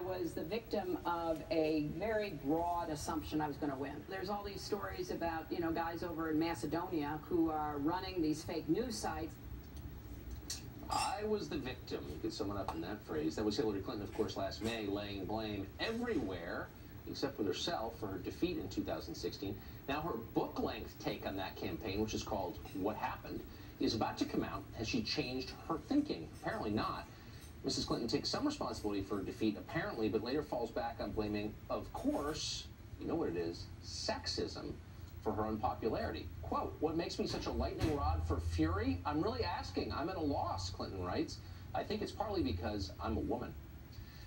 was the victim of a very broad assumption I was going to win. There's all these stories about, you know, guys over in Macedonia who are running these fake news sites. I was the victim. You could sum it up in that phrase. That was Hillary Clinton, of course, last May, laying blame everywhere except with herself for her defeat in 2016. Now her book-length take on that campaign, which is called What Happened, is about to come out. Has she changed her thinking? Apparently not. Mrs. Clinton takes some responsibility for her defeat, apparently, but later falls back on blaming, of course, you know what it is, sexism, for her unpopularity. Quote, "What makes me such a lightning rod for fury? I'm really asking. I'm at a loss," Clinton writes. "I think it's partly because I'm a woman."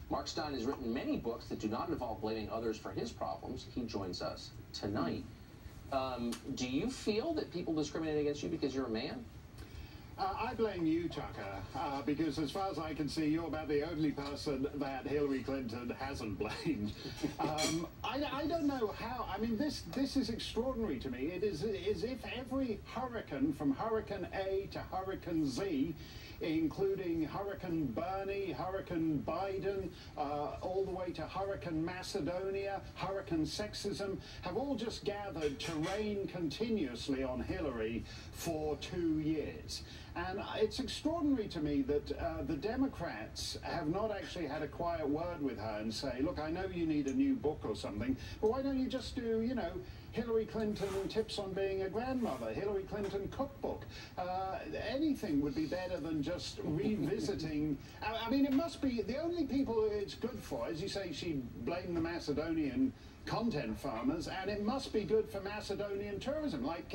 Mark Steyn has written many books that do not involve blaming others for his problems. He joins us tonight. Do you feel that people discriminate against you because you're a man? I blame you, Tucker, because as far as I can see, you're about the only person that Hillary Clinton hasn't blamed. I don't know how. I mean, this is extraordinary to me. It is as if every hurricane, from Hurricane A to Hurricane Z, including Hurricane Bernie, Hurricane Biden, all the way to Hurricane Macedonia, Hurricane Sexusm, have all just gathered to rain continuously on Hillary for 2 years. And it's extraordinary to me that the Democrats have not actually had a quiet word with her and say, look, I know you need a new book or something, but why don't you just do, you know, Hillary Clinton tips on being a grandmother, Hillary Clinton cookbook. Anything would be better than just revisiting. I mean, it must be the only people it's good for, as you say, she blamed the Macedonian content farmers, and it must be good for Macedonian tourism, like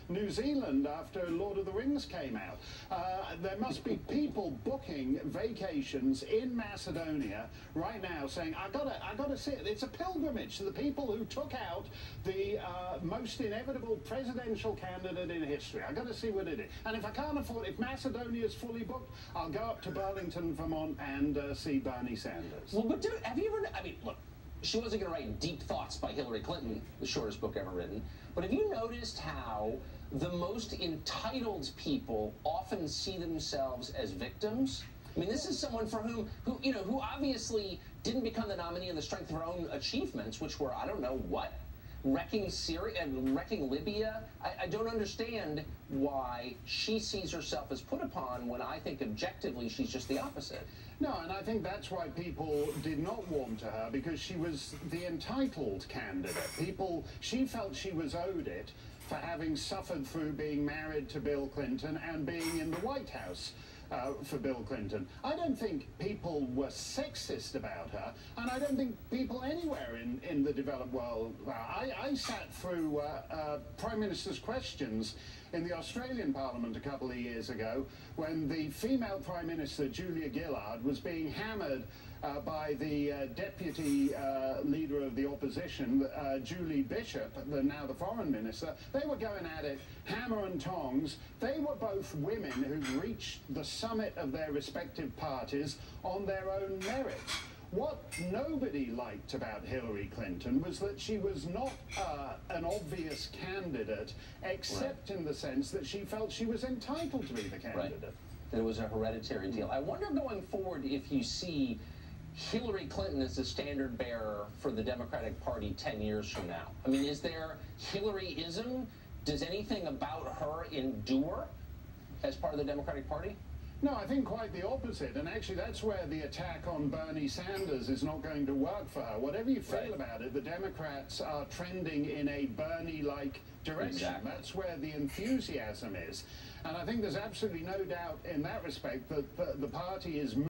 New Zealand after Lord of the Rings came out. There must be people booking vacations in Macedonia right now saying, I gotta see it. It's a pilgrimage to the people who took out the most inevitable presidential candidate in history. I gotta see what it is. And if I can't afford, if Macedonia is fully booked, I'll go up to Burlington, Vermont and see Bernie Sanders. Well, but dude, have you ever, I mean, look, she wasn't going to write Deep Thoughts by Hillary Clinton, the shortest book ever written. But have you noticed how the most entitled people often see themselves as victims? I mean, this is someone for whom, who obviously didn't become the nominee on the strength of her own achievements, which were, I don't know what, wrecking Syria and wrecking Libya. I don't understand why she sees herself as put upon when I think objectively she's just the opposite. No, and I think that's why people did not warm to her, because she was the entitled candidate. She felt she was owed it for having suffered through being married to Bill Clinton and being in the White House for Bill Clinton. I don't think people were sexist about her, and I don't think people anywhere in the developed world I sat through Prime Minister's questions in the Australian Parliament a couple of years ago when the female Prime Minister, Julia Gillard, was being hammered by the deputy leader of the opposition, Julie Bishop, now the foreign minister. They were going at it hammer and tongs. They were both women who reached the summit of their respective parties on their own merits. What nobody liked about Hillary Clinton was that she was not an obvious candidate, except in the sense that she felt she was entitled to be the candidate. Right. That it was a hereditary deal. I wonder going forward if you see Hillary Clinton as the standard bearer for the Democratic Party 10 years from now. I mean, is there Hillaryism? Does anything about her endure as part of the Democratic Party? No, I think quite the opposite, and actually that's where the attack on Bernie Sanders is not going to work for her. Whatever you feel about it, the Democrats are trending in a Bernie-like direction. Exactly. That's where the enthusiasm is. And I think there's absolutely no doubt in that respect that the party is